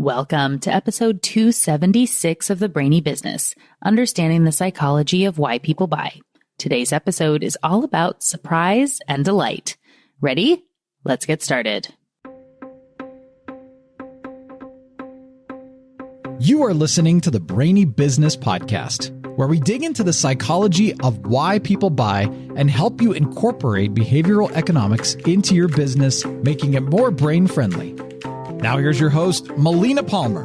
Welcome to episode 276 of the Brainy Business, Understanding the Psychology of Why People Buy. Today's episode is all about surprise and delight. Ready? Let's get started. You are listening to the Brainy Business Podcast, where we dig into the psychology of why people buy and help you incorporate behavioral economics into your business, making it more brain-friendly. Now here's your host, Melina Palmer.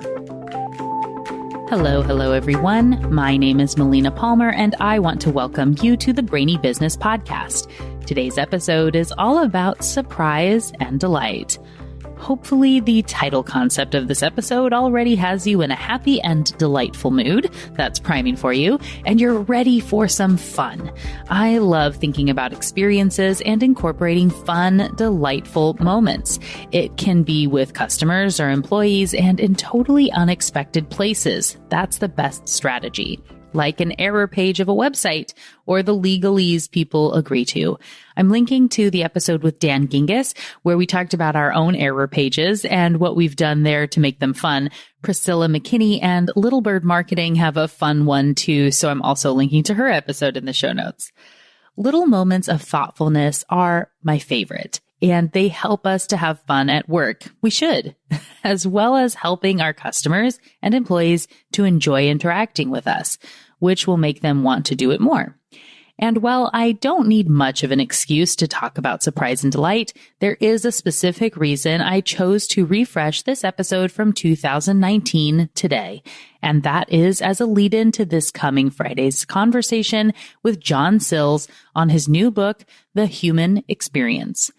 Hello, everyone. My name is Melina Palmer, and I want to welcome you to the Brainy Business Podcast. Today's episode is all about surprise and delight. Hopefully, the title concept of this episode already has you in a happy and delightful mood. That's priming for you, and you're ready for some fun. I love thinking about experiences and incorporating fun, delightful moments. It can be with customers or employees and in totally unexpected places. That's the best strategy. Like an error page of a website or the legalese people agree to. I'm linking to the episode with Dan Gingiss, where we talked about our own error pages and what we've done there to make them fun. Priscilla McKinney and Little Bird Marketing have a fun one too, so I'm also linking to her episode in the show notes. Little moments of thoughtfulness are my favorite, and they help us to have fun at work. We should, as well as helping our customers and employees to enjoy interacting with us, which will make them want to do it more. And while I don't need much of an excuse to talk about surprise and delight, there is a specific reason I chose to refresh this episode from 2019 today. And that is as a lead-in to this coming Friday's conversation with John Sills on his new book, The Human Experience.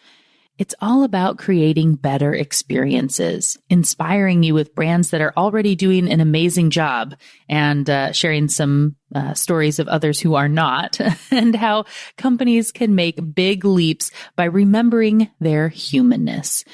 It's all about creating better experiences, inspiring you with brands that are already doing an amazing job, and sharing some stories of others who are not, and how companies can make big leaps by remembering their humanness.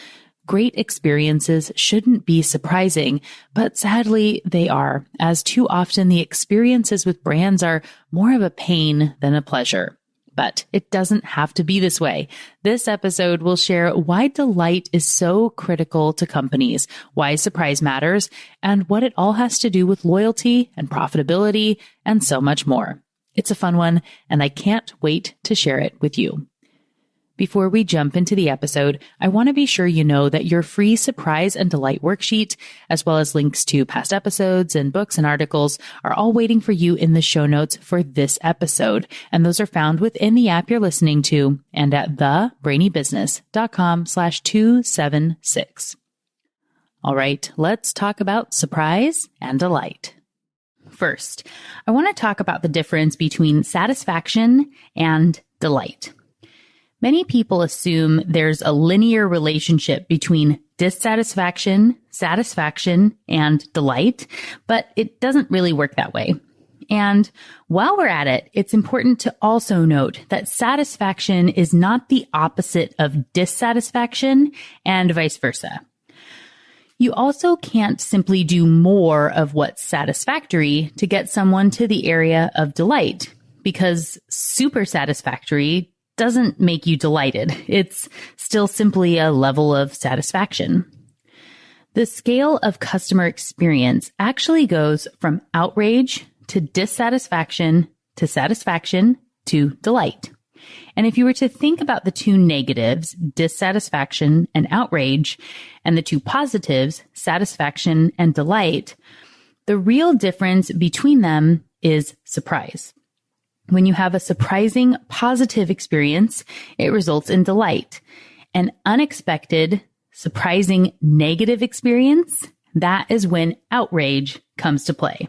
Great experiences shouldn't be surprising, but sadly they are, as too often the experiences with brands are more of a pain than a pleasure. But it doesn't have to be this way. This episode will share why delight is so critical to companies, why surprise matters, and what it all has to do with loyalty and profitability and so much more. It's a fun one, and I can't wait to share it with you. Before we jump into the episode, I want to be sure you know that your free surprise and delight worksheet, as well as links to past episodes and books and articles, are all waiting for you in the show notes for this episode. And those are found within the app you're listening to and at thebrainybusiness.com/276. All right, let's talk about surprise and delight. First, I want to talk about the difference between satisfaction and delight. Many people assume there's a linear relationship between dissatisfaction, satisfaction, and delight, but it doesn't really work that way. And while we're at it, it's important to also note that satisfaction is not the opposite of dissatisfaction and vice versa. You also can't simply do more of what's satisfactory to get someone to the area of delight, because super satisfactory doesn't make you delighted. It's still simply a level of satisfaction. The scale of customer experience actually goes from outrage to dissatisfaction to satisfaction to delight. And if you were to think about the two negatives, dissatisfaction and outrage, and the two positives, satisfaction and delight, the real difference between them is surprise. When you have a surprising positive experience, it results in delight. An unexpected, surprising negative experience, that is when outrage comes to play.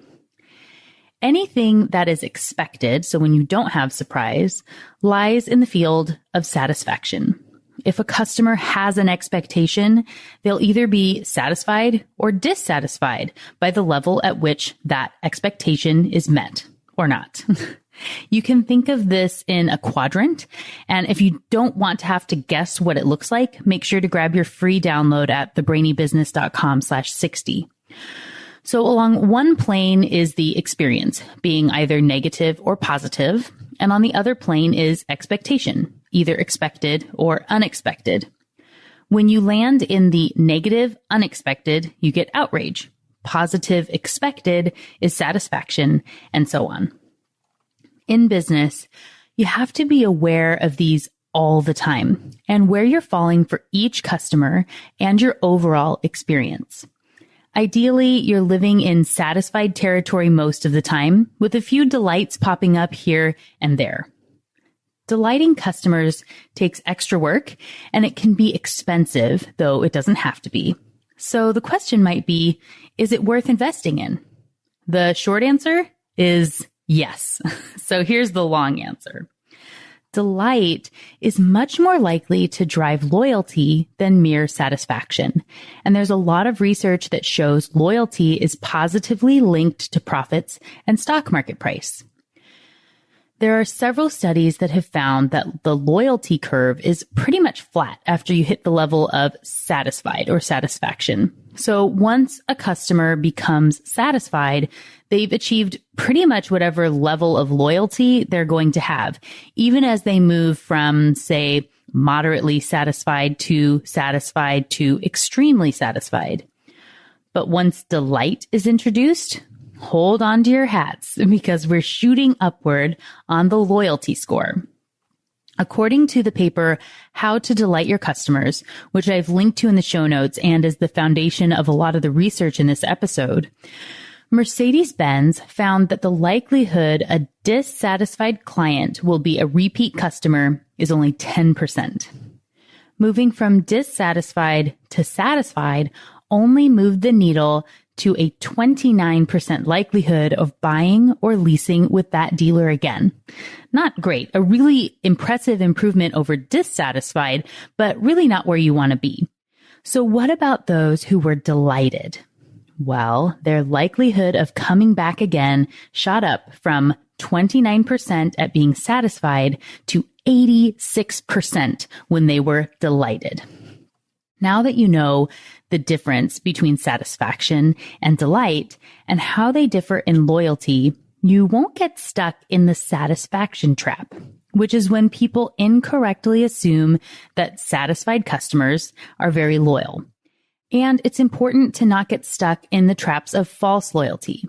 Anything that is expected, so when you don't have surprise, lies in the field of satisfaction. If a customer has an expectation, they'll either be satisfied or dissatisfied by the level at which that expectation is met or not. You can think of this in a quadrant, and if you don't want to have to guess what it looks like, make sure to grab your free download at thebrainybusiness.com/60. So along one plane is the experience, being either negative or positive, and on the other plane is expectation, either expected or unexpected. When you land in the negative, unexpected, you get outrage. Positive, expected is satisfaction, and so on. In business, you have to be aware of these all the time and where you're falling for each customer and your overall experience. Ideally, you're living in satisfied territory most of the time, with a few delights popping up here and there. Delighting customers takes extra work, and it can be expensive, though it doesn't have to be. So the question might be, is it worth investing in? The short answer is yes. So here's the long answer. Delight is much more likely to drive loyalty than mere satisfaction. And there's a lot of research that shows loyalty is positively linked to profits and stock market price. There are several studies that have found that the loyalty curve is pretty much flat after you hit the level of satisfied or satisfaction. So once a customer becomes satisfied, they've achieved pretty much whatever level of loyalty they're going to have, even as they move from, say, moderately satisfied to extremely satisfied. But once delight is introduced, hold on to your hats because we're shooting upward on the loyalty score. According to the paper, How to Delight Your Customers, which I've linked to in the show notes and is the foundation of a lot of the research in this episode, Mercedes-Benz found that the likelihood a dissatisfied client will be a repeat customer is only 10%. Moving from dissatisfied to satisfied only moved the needle to a 29% likelihood of buying or leasing with that dealer again. Not great, a really impressive improvement over dissatisfied, but really not where you want to be. So what about those who were delighted? Well, their likelihood of coming back again shot up from 29% at being satisfied to 86% when they were delighted. Now that you know the difference between satisfaction and delight and how they differ in loyalty, you won't get stuck in the satisfaction trap, which is when people incorrectly assume that satisfied customers are very loyal. And it's important to not get stuck in the traps of false loyalty.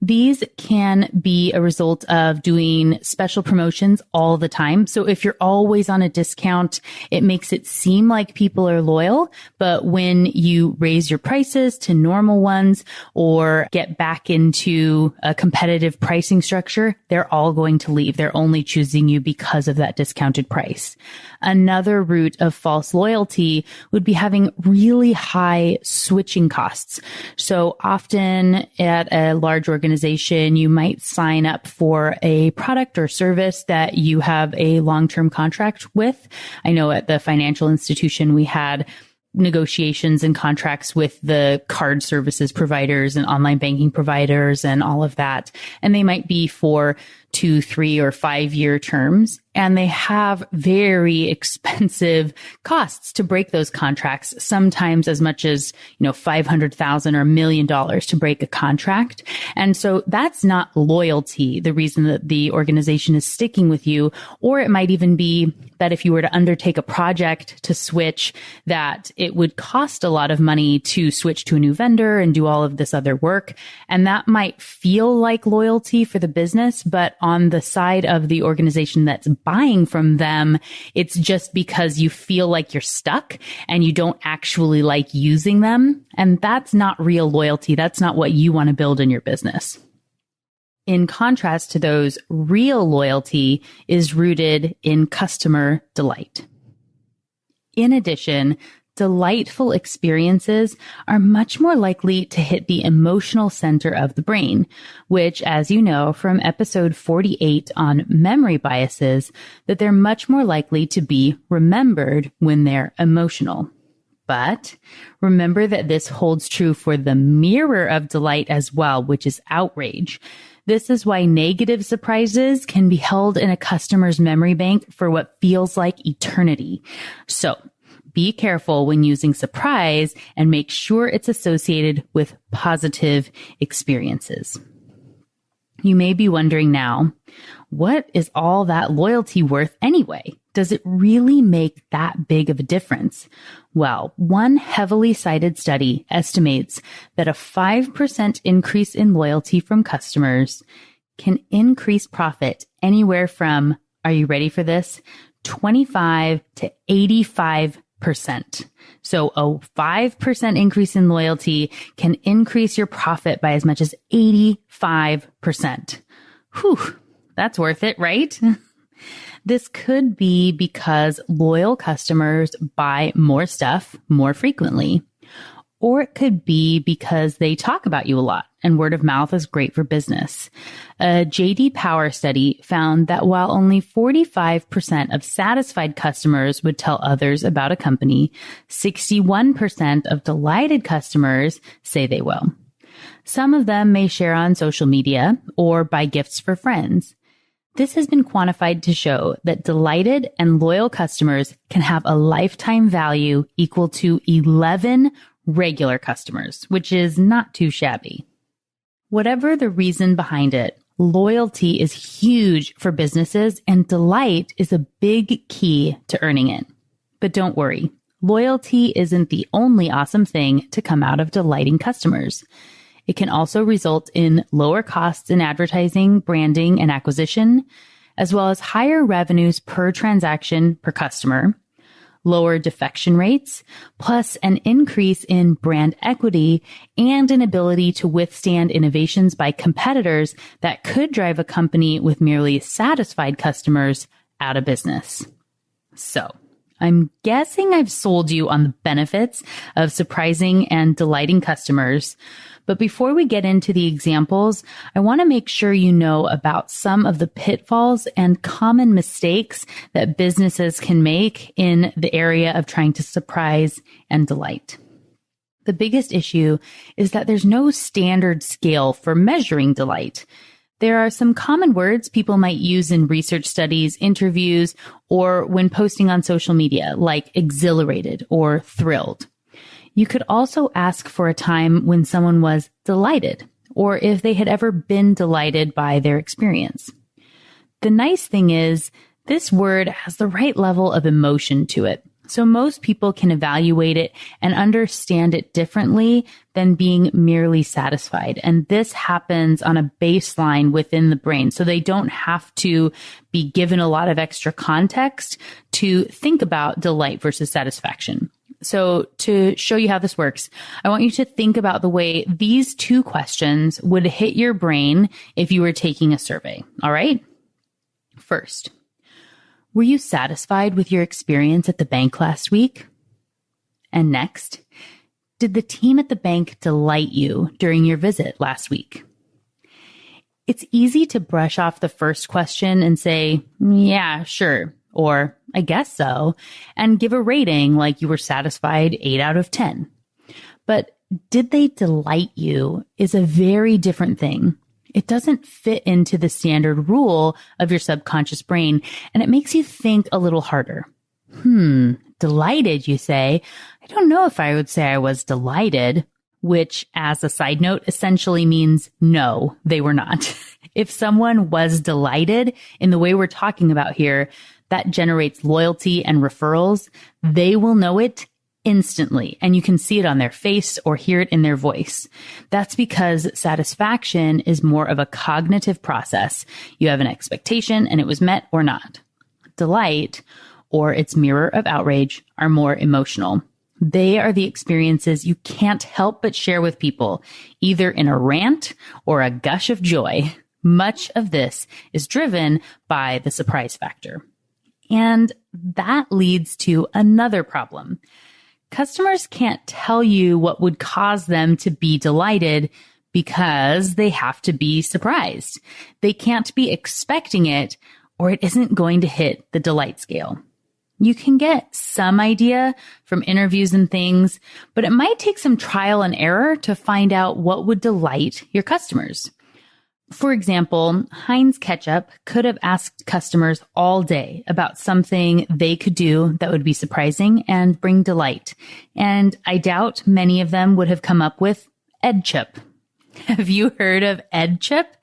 These can be a result of doing special promotions all the time. So if you're always on a discount, it makes it seem like people are loyal. But when you raise your prices to normal ones or get back into a competitive pricing structure, they're all going to leave. They're only choosing you because of that discounted price. Another route of false loyalty would be having really high switching costs. So often at a large organization, you might sign up for a product or service that you have a long-term contract with. I know at the financial institution, we had negotiations and contracts with the card services providers and online banking providers and all of that. And they might be for 2, 3, or 5 year terms. And they have very expensive costs to break those contracts, sometimes as much as, $500,000 or $1 million to break a contract. And so that's not loyalty, the reason that the organization is sticking with you. Or it might even be that if you were to undertake a project to switch, that it would cost a lot of money to switch to a new vendor and do all of this other work. And that might feel like loyalty for the business, but on the side of the organization that's buying from them, it's just because you feel like you're stuck and you don't actually like using them. And that's not real loyalty. That's not what you want to build in your business. In contrast to those, real loyalty is rooted in customer delight. In addition, delightful experiences are much more likely to hit the emotional center of the brain, which, as you know from episode 48 on memory biases, that they're much more likely to be remembered when they're emotional. But remember that this holds true for the mirror of delight as well, which is outrage. This is why negative surprises can be held in a customer's memory bank for what feels like eternity. So, be careful when using surprise and make sure it's associated with positive experiences. You may be wondering now, What is all that loyalty worth anyway? Does it really make that big of a difference? Well, one heavily cited study estimates that a 5% increase in loyalty from customers can increase profit anywhere from, are you ready for this? 25 to 85%. So a 5% increase in loyalty can increase your profit by as much as 85%. Whew, that's worth it, right? This could be because loyal customers buy more stuff more frequently. Or it could be because they talk about you a lot and word of mouth is great for business. A J.D. Power study found that while only 45% of satisfied customers would tell others about a company, 61% of delighted customers say they will. Some of them may share on social media or buy gifts for friends. This has been quantified to show that delighted and loyal customers can have a lifetime value equal to 11 regular customers, which is not too shabby. Whatever the reason behind it, loyalty is huge for businesses and delight is a big key to earning it. But don't worry, loyalty isn't the only awesome thing to come out of delighting customers. It can also result in lower costs in advertising, branding, and acquisition, as well as higher revenues per transaction per customer, lower defection rates, plus an increase in brand equity and an ability to withstand innovations by competitors that could drive a company with merely satisfied customers out of business. So, I'm guessing I've sold you on the benefits of surprising and delighting customers. But before we get into the examples, I want to make sure you know about some of the pitfalls and common mistakes that businesses can make in the area of trying to surprise and delight. The biggest issue is that there's no standard scale for measuring delight. There are some common words people might use in research studies, interviews, or when posting on social media, like exhilarated or thrilled. You could also ask for a time when someone was delighted, or if they had ever been delighted by their experience. The nice thing is, this word has the right level of emotion to it, so most people can evaluate it and understand it differently than being merely satisfied. And this happens on a baseline within the brain, so they don't have to be given a lot of extra context to think about delight versus satisfaction. So to show you how this works, I want you to think about the way these two questions would hit your brain if you were taking a survey. All right? First, were you satisfied with your experience at the bank last week? And next, did the team at the bank delight you during your visit last week? It's easy to brush off the first question and say, yeah, sure, or I guess so, and give a rating like you were satisfied 8 out of 10. But did they delight you is a very different thing. It doesn't fit into the standard rule of your subconscious brain, and it makes you think a little harder. Delighted, you say. I don't know if I would say I was delighted, which, as a side note, essentially means no, they were not. If someone was delighted in the way we're talking about here, that generates loyalty and referrals. They will know it instantly, and you can see it on their face or hear it in their voice. That's because satisfaction is more of a cognitive process. You have an expectation and it was met or not. Delight, or its mirror of outrage, are more emotional. They are the experiences you can't help but share with people, either in a rant or a gush of joy. Much of this is driven by the surprise factor. And that leads to another problem. Customers can't tell you what would cause them to be delighted because they have to be surprised. They can't be expecting it, or it isn't going to hit the delight scale. You can get some idea from interviews and things, but it might take some trial and error to find out what would delight your customers. For example, Heinz Ketchup could have asked customers all day about something they could do that would be surprising and bring delight. And I doubt many of them would have come up with Ed Chip. Have you heard of Ed Chip?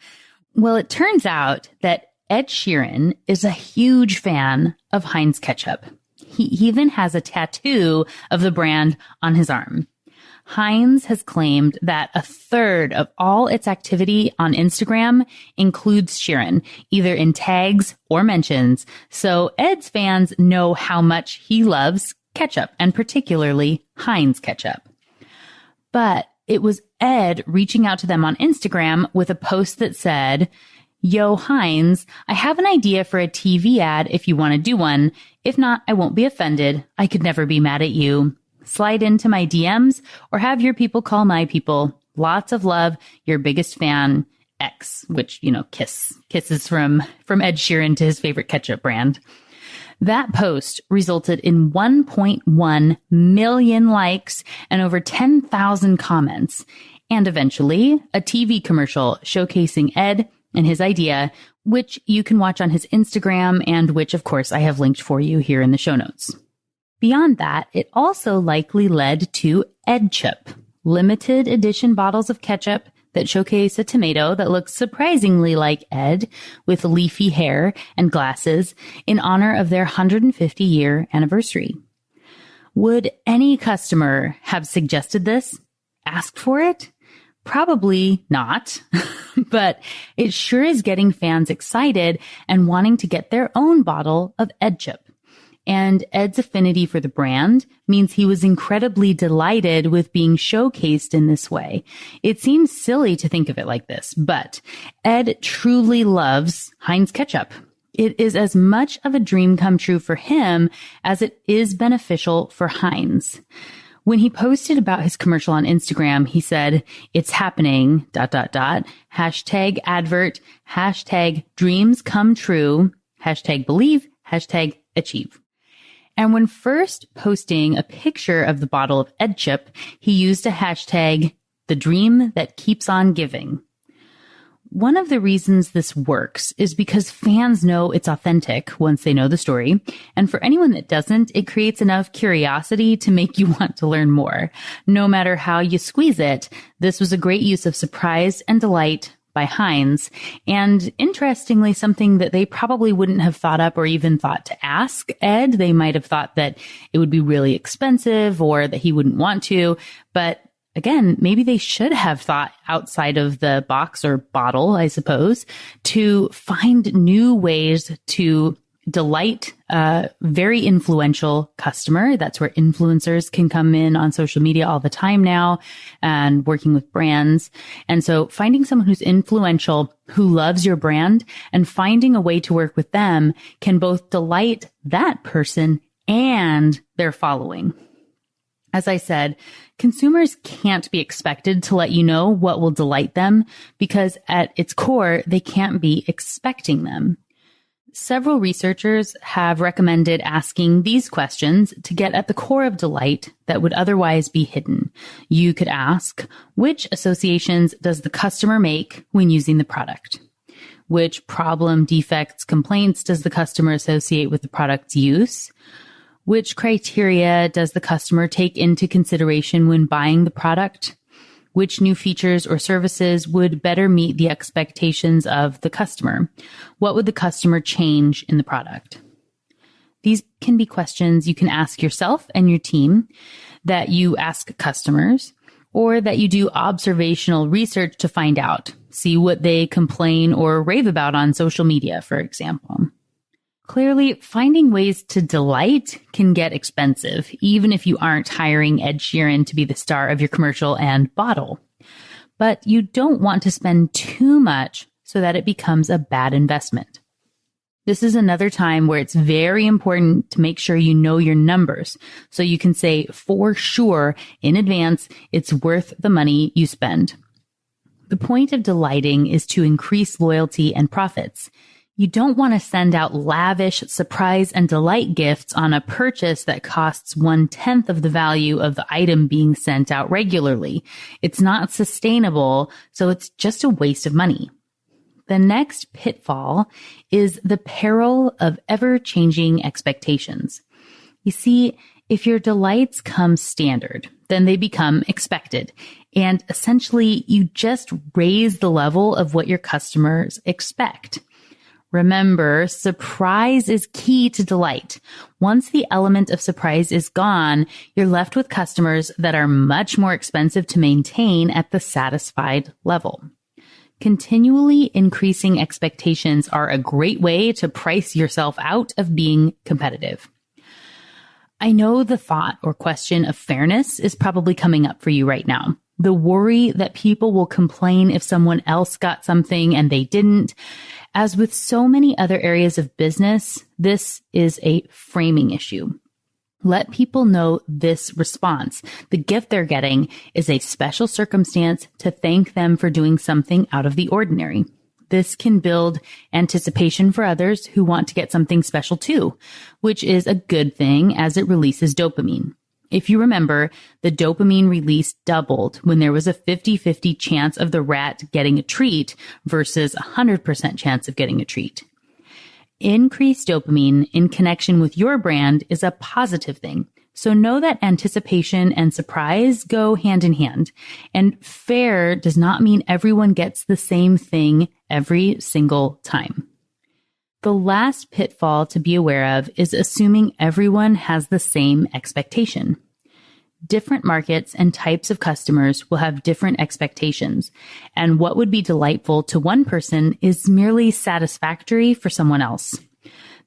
Well, it turns out that Ed Sheeran is a huge fan of Heinz ketchup. He even has a tattoo of the brand on his arm. Heinz has claimed that a third of all its activity on Instagram includes Sheeran, either in tags or mentions. So Ed's fans know how much he loves ketchup, and particularly Heinz ketchup. But it was Ed reaching out to them on Instagram with a post that said, "Yo, Heinz, I have an idea for a TV ad if you want to do one. If not, I won't be offended. I could never be mad at you. Slide into my DMs or have your people call my people. Lots of love, your biggest fan, X," which, kisses from Ed Sheeran to his favorite ketchup brand. That post resulted in 1.1 million likes and over 10,000 comments, and eventually a TV commercial showcasing Ed and his idea, which you can watch on his Instagram and which, of course, I have linked for you here in the show notes. Beyond that, it also likely led to EdChip, limited edition bottles of ketchup that showcase a tomato that looks surprisingly like Ed with leafy hair and glasses in honor of their 150-year anniversary. Would any customer have suggested this? Asked for it? Probably not, but it sure is getting fans excited and wanting to get their own bottle of EdChip. And Ed's affinity for the brand means he was incredibly delighted with being showcased in this way. It seems silly to think of it like this, but Ed truly loves Heinz ketchup. It is as much of a dream come true for him as it is beneficial for Heinz. When he posted about his commercial on Instagram, he said, "It's happening, .. #advert, #dreams come true, #believe, #achieve." And when first posting a picture of the bottle of EdChip, he used a hashtag, "the dream that keeps on giving." One of the reasons this works is because fans know it's authentic once they know the story. And for anyone that doesn't, it creates enough curiosity to make you want to learn more. No matter how you squeeze it, this was a great use of surprise and delight by Heinz, and interestingly, something that they probably wouldn't have thought up or even thought to ask Ed. They might have thought that it would be really expensive or that he wouldn't want to, but again, maybe they should have thought outside of the box or bottle, I suppose, to find new ways to delight a very influential customer. That's where influencers can come in on social media all the time now and working with brands. And so finding someone who's influential, who loves your brand, and finding a way to work with them can both delight that person and their following. As I said, consumers can't be expected to let you know what will delight them because at its core, they can't be expecting them. Several researchers have recommended asking these questions to get at the core of delight that would otherwise be hidden. You could ask, which associations does the customer make when using the product? Which problem, defects, complaints does the customer associate with the product's use? Which criteria does the customer take into consideration when buying the product? Which new features or services would better meet the expectations of the customer? What would the customer change in the product? These can be questions you can ask yourself and your team, that you ask customers, or that you do observational research to find out. See what they complain or rave about on social media, for example. Clearly, finding ways to delight can get expensive, even if you aren't hiring Ed Sheeran to be the star of your commercial and bottle. But you don't want to spend too much so that it becomes a bad investment. This is another time where it's very important to make sure you know your numbers so you can say for sure in advance it's worth the money you spend. The point of delighting is to increase loyalty and profits. You don't want to send out lavish surprise and delight gifts on a purchase that costs 1/10 of the value of the item being sent out regularly. It's not sustainable, so it's just a waste of money. The next pitfall is the peril of ever-changing expectations. You see, if your delights come standard, then they become expected. And essentially, you just raise the level of what your customers expect. Remember, surprise is key to delight. Once the element of surprise is gone, you're left with customers that are much more expensive to maintain at the satisfied level. Continually increasing expectations are a great way to price yourself out of being competitive. I know the thought or question of fairness is probably coming up for you right now. The worry that people will complain if someone else got something and they didn't. As with so many other areas of business, this is a framing issue. Let people know this response. The gift they're getting is a special circumstance to thank them for doing something out of the ordinary. This can build anticipation for others who want to get something special too, which is a good thing as it releases dopamine. If you remember, the dopamine release doubled when there was a 50-50 chance of the rat getting a treat versus a 100% chance of getting a treat. Increased dopamine in connection with your brand is a positive thing. So know that anticipation and surprise go hand in hand. And fair does not mean everyone gets the same thing every single time. The last pitfall to be aware of is assuming everyone has the same expectation. Different markets and types of customers will have different expectations, and what would be delightful to one person is merely satisfactory for someone else.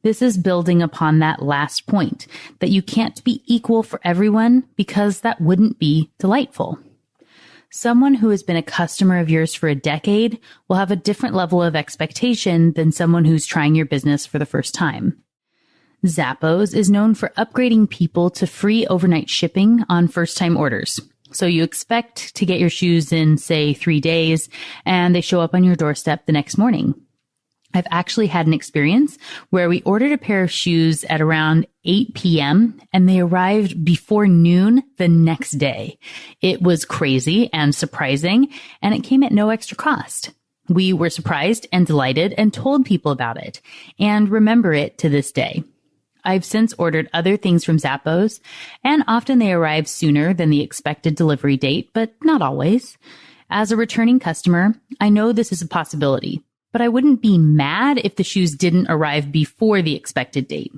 This is building upon that last point, that you can't be equal for everyone because that wouldn't be delightful. Someone who has been a customer of yours for a decade will have a different level of expectation than someone who's trying your business for the first time. Zappos is known for upgrading people to free overnight shipping on first-time orders. So you expect to get your shoes in, say, 3 days, and they show up on your doorstep the next morning. I've actually had an experience where we ordered a pair of shoes at around 8 p.m. and they arrived before noon the next day. It was crazy and surprising, and it came at no extra cost. We were surprised and delighted and told people about it and remember it to this day. I've since ordered other things from Zappos, and often they arrive sooner than the expected delivery date, but not always. As a returning customer, I know this is a possibility, but I wouldn't be mad if the shoes didn't arrive before the expected date.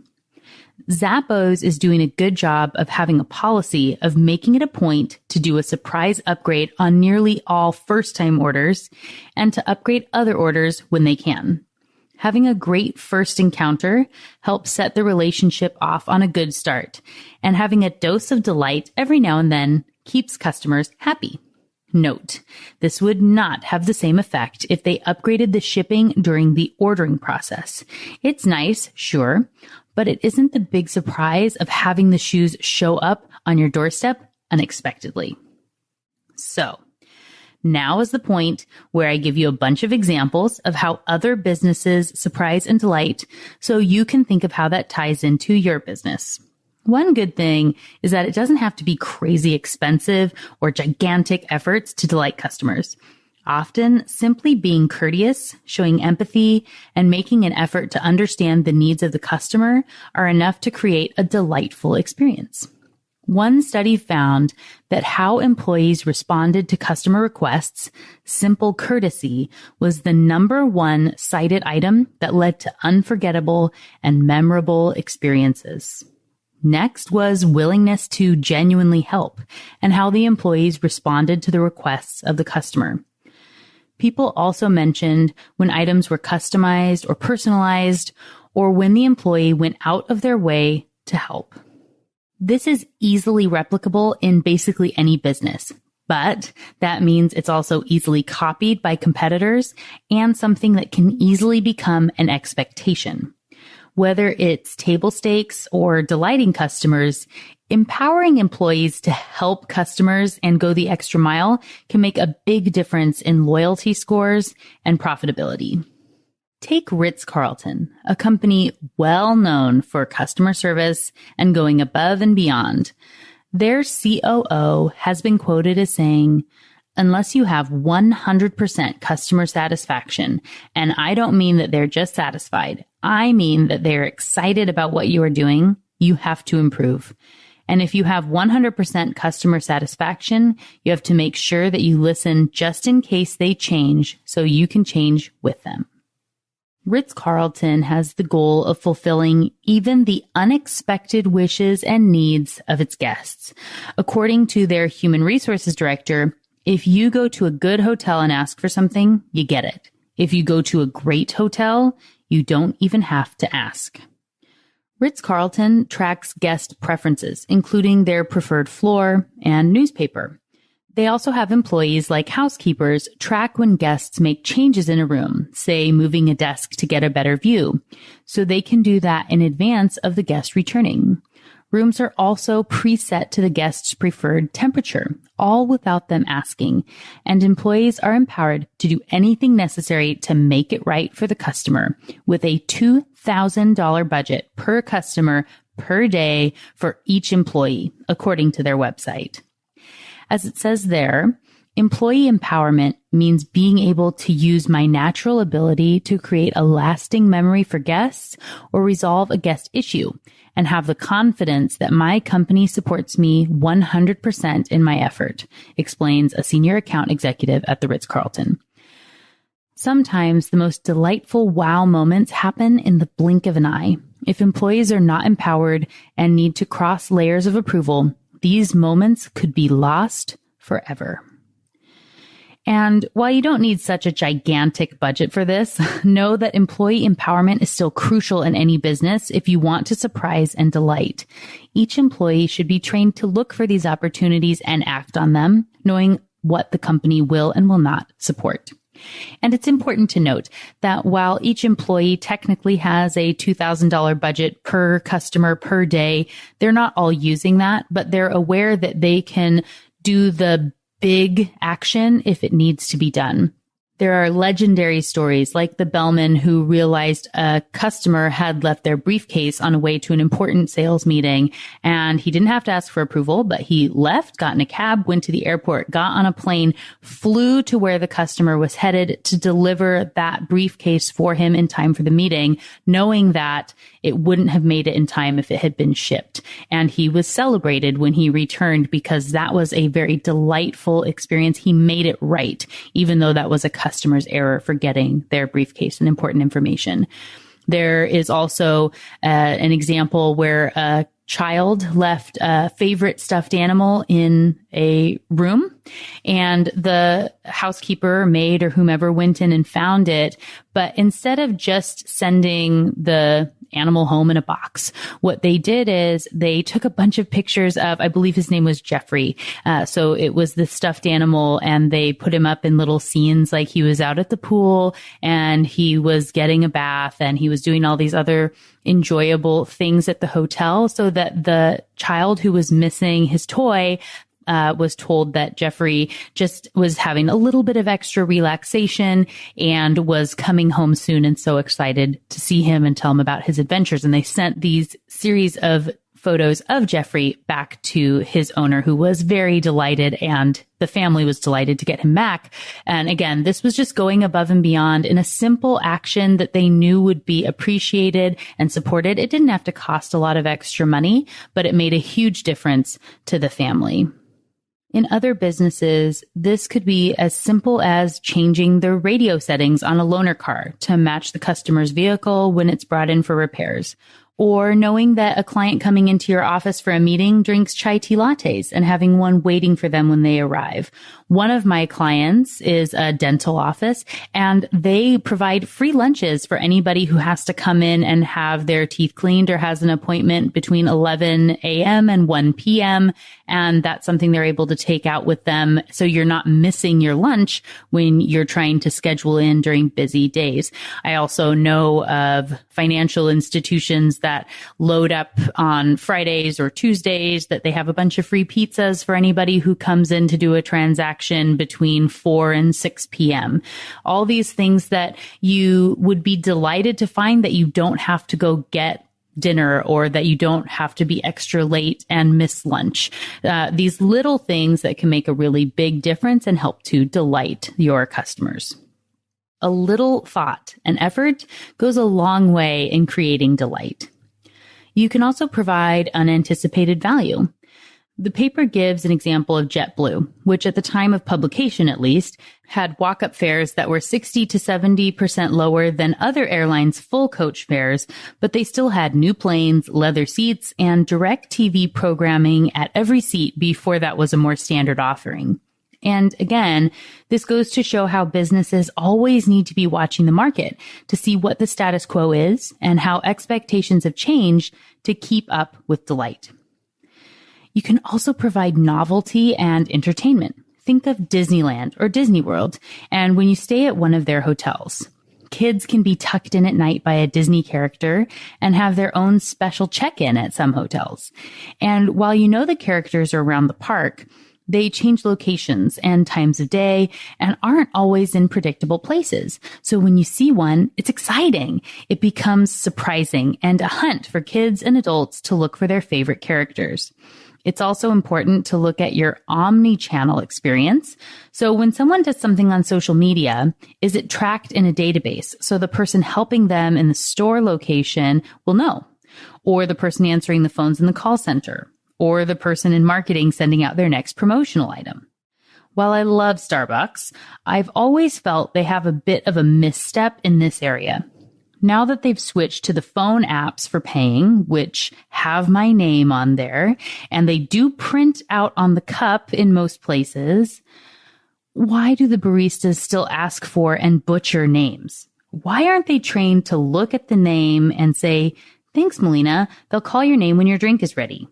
Zappos is doing a good job of having a policy of making it a point to do a surprise upgrade on nearly all first-time orders and to upgrade other orders when they can. Having a great first encounter helps set the relationship off on a good start, and having a dose of delight every now and then keeps customers happy. Note, this would not have the same effect if they upgraded the shipping during the ordering process. It's nice, sure, but it isn't the big surprise of having the shoes show up on your doorstep unexpectedly. So, now is the point where I give you a bunch of examples of how other businesses surprise and delight so you can think of how that ties into your business. One good thing is that it doesn't have to be crazy expensive or gigantic efforts to delight customers. Often, simply being courteous, showing empathy, and making an effort to understand the needs of the customer are enough to create a delightful experience. One study found that how employees responded to customer requests, simple courtesy, was the number one cited item that led to unforgettable and memorable experiences. Next was willingness to genuinely help and how the employees responded to the requests of the customer. People also mentioned when items were customized or personalized, or when the employee went out of their way to help. This is easily replicable in basically any business, but that means it's also easily copied by competitors and something that can easily become an expectation. Whether it's table stakes or delighting customers, empowering employees to help customers and go the extra mile can make a big difference in loyalty scores and profitability. Take Ritz-Carlton, a company well known for customer service and going above and beyond. Their COO has been quoted as saying, "Unless you have 100% customer satisfaction, and I don't mean that they're just satisfied, I mean that they're excited about what you are doing, you have to improve. And if you have 100% customer satisfaction, you have to make sure that you listen just in case they change so you can change with them." Ritz-Carlton has the goal of fulfilling even the unexpected wishes and needs of its guests. According to their human resources director, if you go to a good hotel and ask for something, you get it. If you go to a great hotel, you don't even have to ask. Ritz-Carlton tracks guest preferences, including their preferred floor and newspaper. They also have employees like housekeepers track when guests make changes in a room, say moving a desk to get a better view, so they can do that in advance of the guest returning. Rooms are also preset to the guest's preferred temperature, all without them asking, and employees are empowered to do anything necessary to make it right for the customer, with a $2,000 budget per customer per day for each employee, according to their website. As it says there, employee empowerment means being able to use my natural ability to create a lasting memory for guests or resolve a guest issue and have the confidence that my company supports me 100% in my effort, explains a senior account executive at the Ritz-Carlton. Sometimes the most delightful wow moments happen in the blink of an eye. If employees are not empowered and need to cross layers of approval, these moments could be lost forever. And while you don't need such a gigantic budget for this, know that employee empowerment is still crucial in any business if you want to surprise and delight. Each employee should be trained to look for these opportunities and act on them, knowing what the company will and will not support. And it's important to note that while each employee technically has a $2,000 budget per customer per day, they're not all using that, but they're aware that they can do the big action if it needs to be done. There are legendary stories like the bellman who realized a customer had left their briefcase on a way to an important sales meeting, and he didn't have to ask for approval, but he left, got in a cab, went to the airport, got on a plane, flew to where the customer was headed to deliver that briefcase for him in time for the meeting, knowing that it wouldn't have made it in time if it had been shipped. And he was celebrated when he returned because that was a very delightful experience. He made it right, even though that was a customer's error for getting their briefcase and important information. There is also an example where a child left a favorite stuffed animal in a room, and the housekeeper, maid, or whomever went in and found it. But instead of just sending the animal home in a box, what they did is they took a bunch of pictures of, I believe his name was Jeffrey. So it was the stuffed animal, and they put him up in little scenes like he was out at the pool and he was getting a bath and he was doing all these other enjoyable things at the hotel, so that the child who was missing his toy was told that Jeffrey just was having a little bit of extra relaxation and was coming home soon, and so excited to see him and tell him about his adventures. And they sent these series of photos of Jeffrey back to his owner, who was very delighted, and the family was delighted to get him back. And again, this was just going above and beyond in a simple action that they knew would be appreciated and supported. It didn't have to cost a lot of extra money, but it made a huge difference to the family. In other businesses, this could be as simple as changing the radio settings on a loaner car to match the customer's vehicle when it's brought in for repairs, or knowing that a client coming into your office for a meeting drinks chai tea lattes and having one waiting for them when they arrive. One of my clients is a dental office, and they provide free lunches for anybody who has to come in and have their teeth cleaned or has an appointment between 11 a.m. and 1 p.m. And that's something they're able to take out with them, so you're not missing your lunch when you're trying to schedule in during busy days. I also know of financial institutions that load up on Fridays or Tuesdays that they have a bunch of free pizzas for anybody who comes in to do a transaction between 4 and 6 p.m. All these things that you would be delighted to find that you don't have to go get dinner, or that you don't have to be extra late and miss lunch. These little things that can make a really big difference and help to delight your customers. A little thought and effort goes a long way in creating delight. You can also provide unanticipated value. The paper gives an example of JetBlue, which at the time of publication at least, had walk-up fares that were 60 to 70% lower than other airlines' full coach fares, but they still had new planes, leather seats, and direct TV programming at every seat before that was a more standard offering. And again, this goes to show how businesses always need to be watching the market to see what the status quo is and how expectations have changed to keep up with delight. You can also provide novelty and entertainment. Think of Disneyland or Disney World, and when you stay at one of their hotels, kids can be tucked in at night by a Disney character and have their own special check-in at some hotels. And while you know the characters are around the park, they change locations and times of day and aren't always in predictable places. So when you see one, it's exciting. It becomes surprising and a hunt for kids and adults to look for their favorite characters. It's also important to look at your omni-channel experience. So when someone does something on social media, is it tracked in a database so the person helping them in the store location will know? Or the person answering the phones in the call center? Or the person in marketing sending out their next promotional item? While I love Starbucks, I've always felt they have a bit of a misstep in this area. Now that they've switched to the phone apps for paying, which have my name on there, and they do print out on the cup in most places, why do the baristas still ask for and butcher names? Why aren't they trained to look at the name and say, "Thanks, Melina, they'll call your name when your drink is ready"?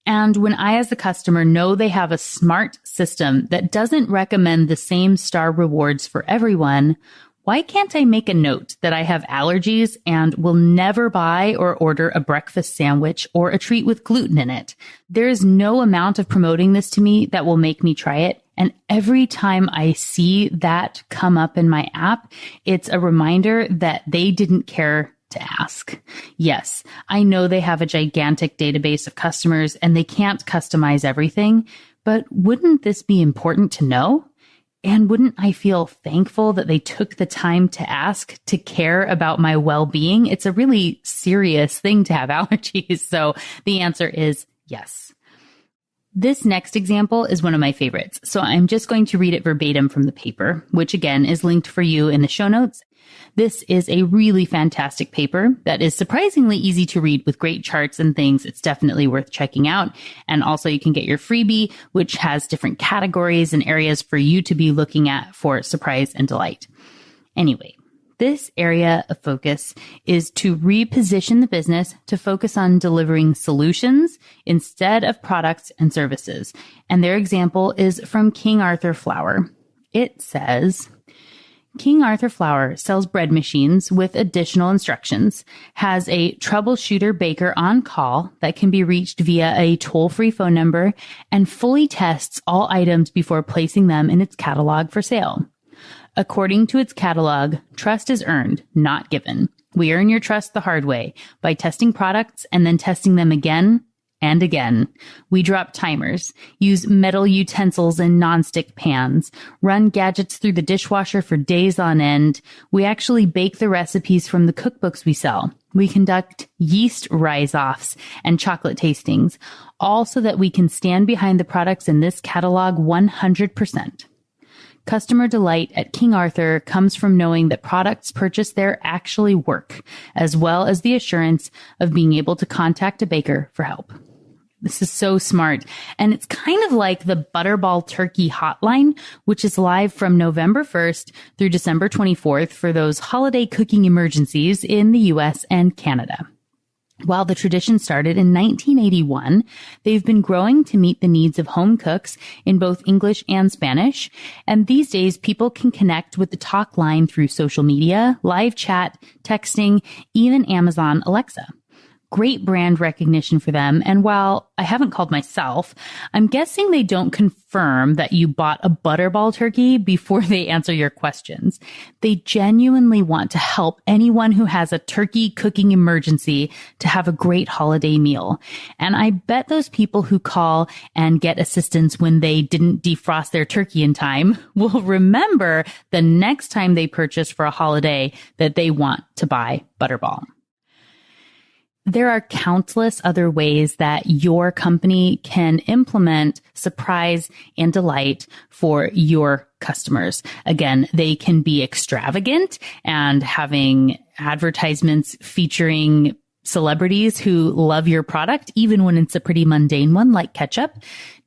And when I, as the customer, know they have a smart system that doesn't recommend the same star rewards for everyone, why can't I make a note that I have allergies and will never buy or order a breakfast sandwich or a treat with gluten in it? There is no amount of promoting this to me that will make me try it. And every time I see that come up in my app, it's a reminder that they didn't care to ask. Yes, I know they have a gigantic database of customers and they can't customize everything, but wouldn't this be important to know? And wouldn't I feel thankful that they took the time to ask, to care about my well-being? It's a really serious thing to have allergies. So the answer is yes. This next example is one of my favorites. So I'm just going to read it verbatim from the paper, which again is linked for you in the show notes. This is a really fantastic paper that is surprisingly easy to read with great charts and things. It's definitely worth checking out. And also you can get your freebie, which has different categories and areas for you to be looking at for surprise and delight. Anyway, this area of focus is to reposition the business to focus on delivering solutions instead of products and services. And their example is from King Arthur Flour. It says, King Arthur Flour sells bread machines with additional instructions, has a troubleshooter baker on call that can be reached via a toll-free phone number, and fully tests all items before placing them in its catalog for sale. According to its catalog, trust is earned, not given. We earn your trust the hard way by testing products and then testing them again and again. We drop timers, use metal utensils and nonstick pans, run gadgets through the dishwasher for days on end. We actually bake the recipes from the cookbooks we sell. We conduct yeast rise-offs and chocolate tastings, all so that we can stand behind the products in this catalog 100%. Customer delight at King Arthur comes from knowing that products purchased there actually work, as well as the assurance of being able to contact a baker for help. This is so smart. And it's kind of like the Butterball Turkey Hotline, which is live from November 1st through December 24th for those holiday cooking emergencies in the US and Canada. While the tradition started in 1981, they've been growing to meet the needs of home cooks in both English and Spanish. And these days, people can connect with the talk line through social media, live chat, texting, even Amazon Alexa. Great brand recognition for them. And while I haven't called myself, I'm guessing they don't confirm that you bought a Butterball turkey before they answer your questions. They genuinely want to help anyone who has a turkey cooking emergency to have a great holiday meal. And I bet those people who call and get assistance when they didn't defrost their turkey in time will remember the next time they purchase for a holiday that they want to buy Butterball. There are countless other ways that your company can implement surprise and delight for your customers. Again, they can be extravagant and having advertisements featuring celebrities who love your product, even when it's a pretty mundane one like ketchup,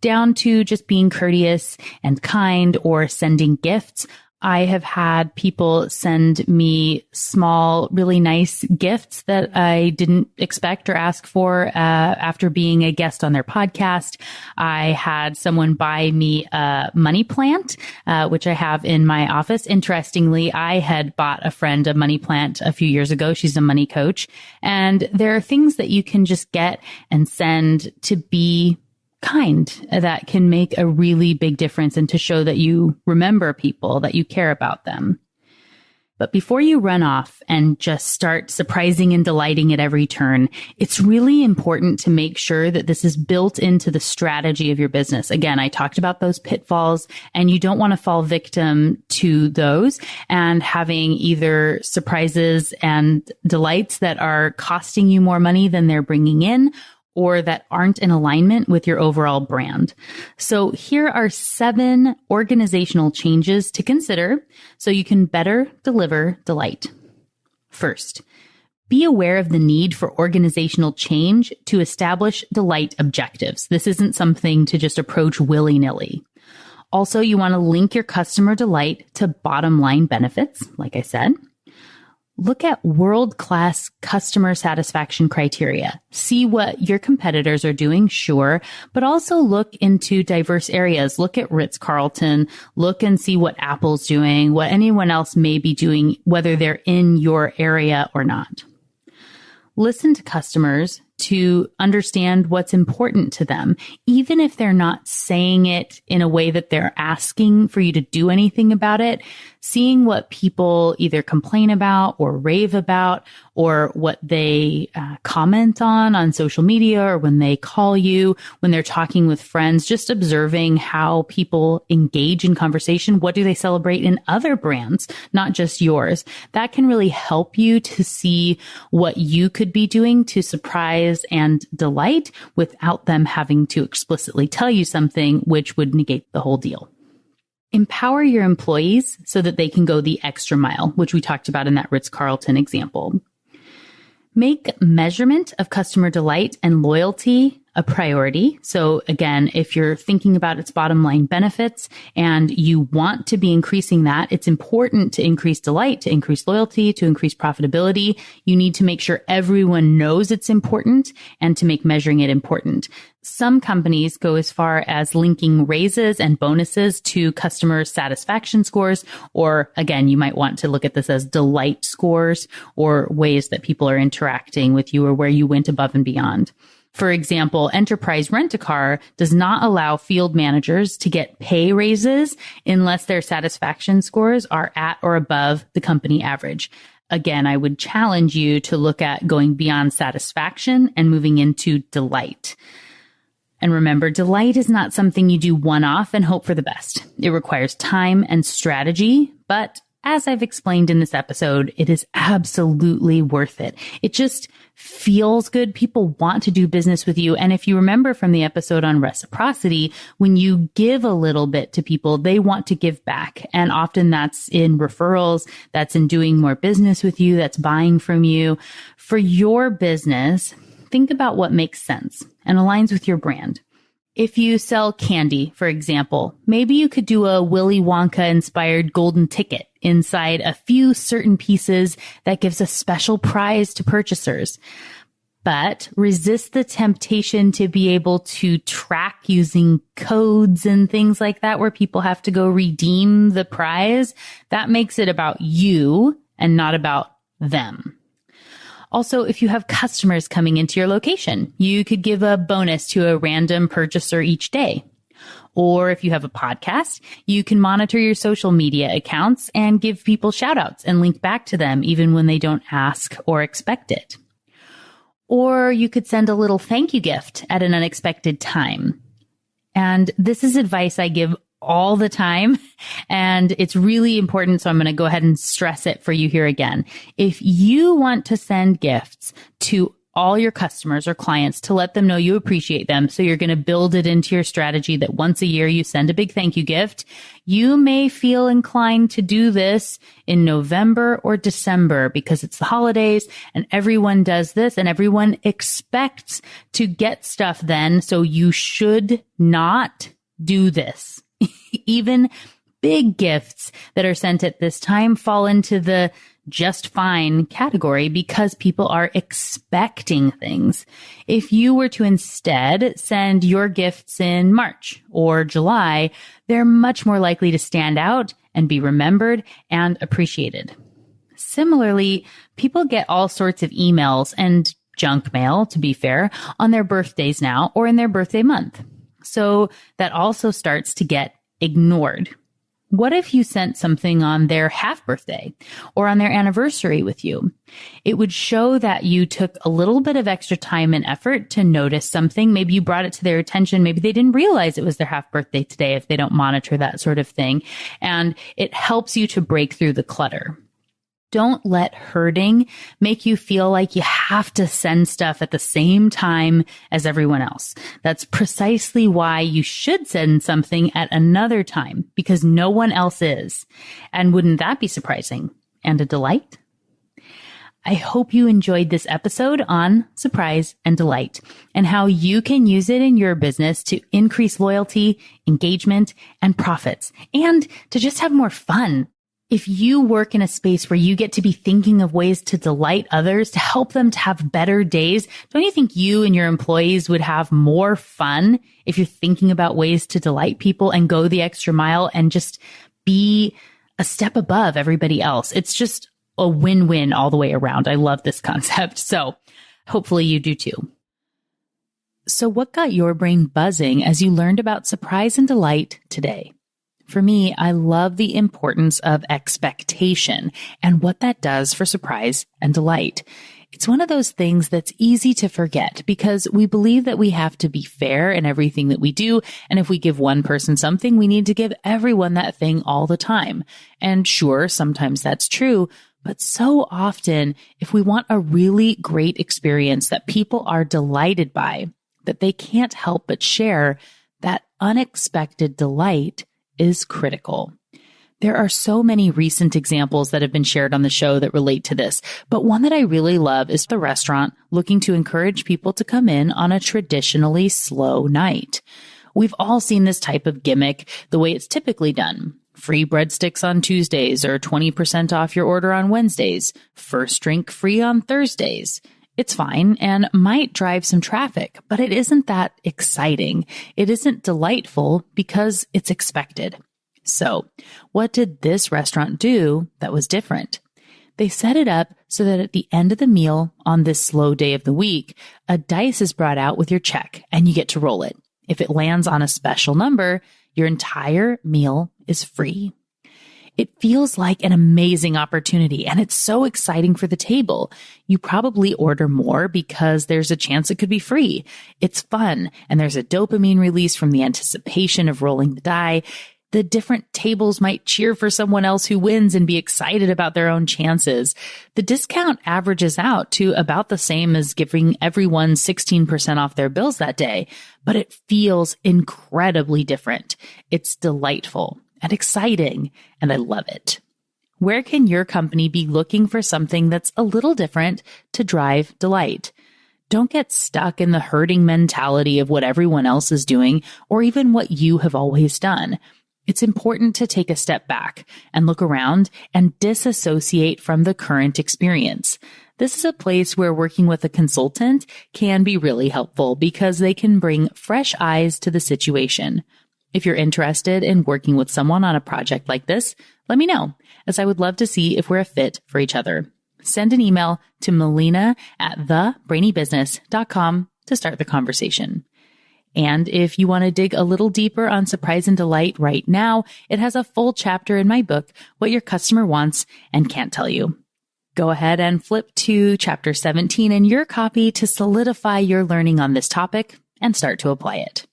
down to just being courteous and kind or sending gifts. I have had people send me small, really nice gifts that I didn't expect or ask for after being a guest on their podcast. I had someone buy me a money plant, which I have in my office. Interestingly, I had bought a friend a money plant a few years ago. She's a money coach. And there are things that you can just get and send to be kind that can make a really big difference and to show that you remember people, that you care about them. But before you run off and just start surprising and delighting at every turn, it's really important to make sure that this is built into the strategy of your business. Again, I talked about those pitfalls, and you don't want to fall victim to those and having either surprises and delights that are costing you more money than they're bringing in, or that aren't in alignment with your overall brand. So here are 7 organizational changes to consider so you can better deliver delight. First, be aware of the need for organizational change to establish delight objectives. This isn't something to just approach willy-nilly. Also, you want to link your customer delight to bottom line benefits, like I said. Look at world-class customer satisfaction criteria. See what your competitors are doing, sure, but also look into diverse areas. Look at Ritz-Carlton. Look and see what Apple's doing, what anyone else may be doing, whether they're in your area or not. Listen to customers to understand what's important to them, even if they're not saying it in a way that they're asking for you to do anything about it. Seeing what people either complain about or rave about, or what they comment on social media, or when they call you, when they're talking with friends, just observing how people engage in conversation. What do they celebrate in other brands, not just yours? That can really help you to see what you could be doing to surprise and delight without them having to explicitly tell you something, which would negate the whole deal. Empower your employees so that they can go the extra mile, which we talked about in that Ritz-Carlton example. Make measurement of customer delight and loyalty a priority. So again, if you're thinking about its bottom line benefits and you want to be increasing that, it's important to increase delight, to increase loyalty, to increase profitability. You need to make sure everyone knows it's important and to make measuring it important. Some companies go as far as linking raises and bonuses to customer satisfaction scores, or again, you might want to look at this as delight scores, or ways that people are interacting with you or where you went above and beyond. For example, Enterprise Rent-A-Car does not allow field managers to get pay raises unless their satisfaction scores are at or above the company average. Again, I would challenge you to look at going beyond satisfaction and moving into delight. And remember, delight is not something you do one-off and hope for the best. It requires time and strategy, but as I've explained in this episode, it is absolutely worth it. It just feels good. People want to do business with you. And if you remember from the episode on reciprocity, when you give a little bit to people, they want to give back. And often that's in referrals, that's in doing more business with you, that's buying from you. For your business, think about what makes sense and aligns with your brand. If you sell candy, for example, maybe you could do a Willy Wonka inspired golden ticket inside a few certain pieces that gives a special prize to purchasers. But resist the temptation to be able to track using codes and things like that, where people have to go redeem the prize. That makes it about you and not about them. Also, if you have customers coming into your location, you could give a bonus to a random purchaser each day. Or if you have a podcast, you can monitor your social media accounts and give people shout outs and link back to them even when they don't ask or expect it. Or you could send a little thank you gift at an unexpected time. And this is advice I give all the time, and it's really important, so I'm going to go ahead and stress it for you here again. If you want to send gifts to all your customers or clients to let them know you appreciate them. So you're going to build it into your strategy that once a year you send a big thank you gift. You may feel inclined to do this in November or December because it's the holidays and everyone does this and everyone expects to get stuff then. So you should not do this. Even big gifts that are sent at this time fall into the just fine category because people are expecting things. If you were to instead send your gifts in March or July, they're much more likely to stand out and be remembered and appreciated. Similarly, people get all sorts of emails and junk mail, to be fair, on their birthdays now or in their birthday month. So that also starts to get ignored. What if you sent something on their half birthday or on their anniversary with you? It would show that you took a little bit of extra time and effort to notice something. Maybe you brought it to their attention. Maybe they didn't realize it was their half birthday today if they don't monitor that sort of thing. And it helps you to break through the clutter. Don't let hurting make you feel like you have to send stuff at the same time as everyone else. That's precisely why you should send something at another time, because no one else is. And wouldn't that be surprising and a delight? I hope you enjoyed this episode on surprise and delight and how you can use it in your business to increase loyalty, engagement, and profits, and to just have more fun. If you work in a space where you get to be thinking of ways to delight others, to help them to have better days, don't you think you and your employees would have more fun if you're thinking about ways to delight people and go the extra mile and just be a step above everybody else? It's just a win-win all the way around. I love this concept. So hopefully you do too. So what got your brain buzzing as you learned about surprise and delight today? For me, I love the importance of expectation and what that does for surprise and delight. It's one of those things that's easy to forget because we believe that we have to be fair in everything that we do. And if we give one person something, we need to give everyone that thing all the time. And sure, sometimes that's true. But so often, if we want a really great experience that people are delighted by, that they can't help but share, that unexpected delight is critical. There are so many recent examples that have been shared on the show that relate to this, but one that I really love is the restaurant looking to encourage people to come in on a traditionally slow night. We've all seen this type of gimmick the way it's typically done. Free breadsticks on Tuesdays or 20% off your order on Wednesdays, first drink free on Thursdays. It's fine and might drive some traffic, but it isn't that exciting. It isn't delightful because it's expected. So, what did this restaurant do that was different? They set it up so that at the end of the meal on this slow day of the week, a dice is brought out with your check and you get to roll it. If it lands on a special number, your entire meal is free. It feels like an amazing opportunity, and it's so exciting for the table. You probably order more because there's a chance it could be free. It's fun, and there's a dopamine release from the anticipation of rolling the die. The different tables might cheer for someone else who wins and be excited about their own chances. The discount averages out to about the same as giving everyone 16% off their bills that day, but it feels incredibly different. It's delightful and exciting, and I love it. Where can your company be looking for something that's a little different to drive delight? Don't get stuck in the herding mentality of what everyone else is doing or even what you have always done. It's important to take a step back and look around and disassociate from the current experience. This is a place where working with a consultant can be really helpful because they can bring fresh eyes to the situation. If you're interested in working with someone on a project like this, let me know, as I would love to see if we're a fit for each other. Send an email to melina@thebrainybusiness.com to start the conversation. And if you want to dig a little deeper on surprise and delight right now, it has a full chapter in my book, What Your Customer Wants and Can't Tell You. Go ahead and flip to chapter 17 in your copy to solidify your learning on this topic and start to apply it.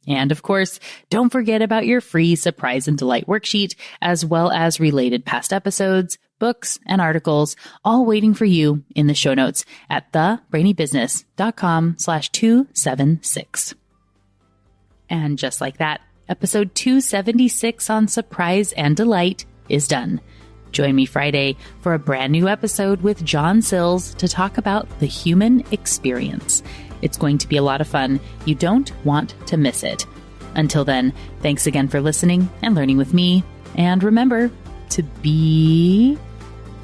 And of course, don't forget about your free surprise and delight worksheet, as well as related past episodes, books, and articles, all waiting for you in the show notes at thebrainybusiness.com/276. And just like that, episode 276 on surprise and delight is done. Join me Friday for a brand new episode with John Sills to talk about the human experience. It's going to be a lot of fun. You don't want to miss it. Until then, thanks again for listening and learning with me. And remember to be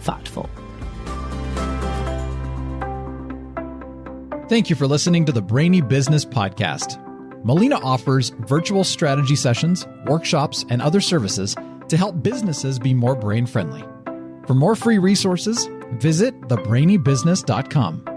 thoughtful. Thank you for listening to the Brainy Business Podcast. Melina offers virtual strategy sessions, workshops, and other services to help businesses be more brain-friendly. For more free resources, visit thebrainybusiness.com.